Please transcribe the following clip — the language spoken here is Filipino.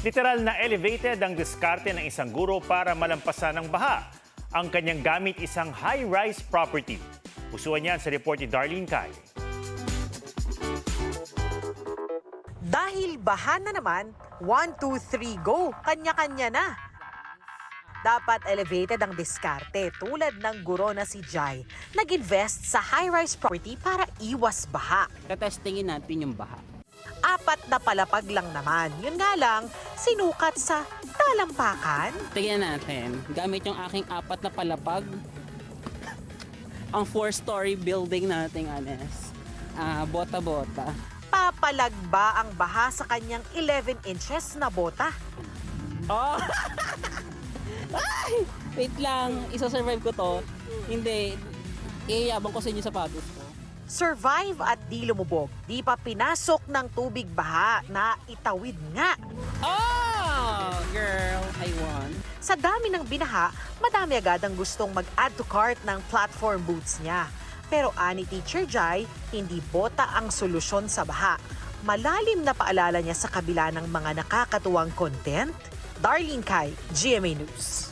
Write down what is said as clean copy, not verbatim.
Literal na elevated ang diskarte ng isang guro para malampasan ang baha. Ang kanyang gamit isang high-rise property. Pusuan yan sa report ni Darlene Cay. Dahil baha na naman, 1, 2, 3, go! Kanya-kanya na. Dapat elevated ang diskarte tulad ng guro na si Jai. Nag-invest sa high-rise property para iwas baha. Tatestingin natin yung baha. 4 na palapag lang naman. Yun nga lang, sinukat sa talampakan. Tingnan natin, gamit yung aking 4 na palapag, ang 4-story building nating bota-bota. Papalag ba ang baha sa kanyang 11 inches na bota? Oh! Ay! Wait lang, isa-survive ko to. Hindi, iyayabang ko sa inyo sapatos ko. Survive at di lumubog. Di pa pinasok ng tubig baha na itawid nga. Oh! Girl, I won. Sa dami ng binaha, madami agad ang gustong mag-add to cart ng platform boots niya. Pero ani Teacher Jai, hindi bota ang solusyon sa baha. Malalim na paalala niya sa kabila ng mga nakakatuwang content. Darlene Cay, GMA News.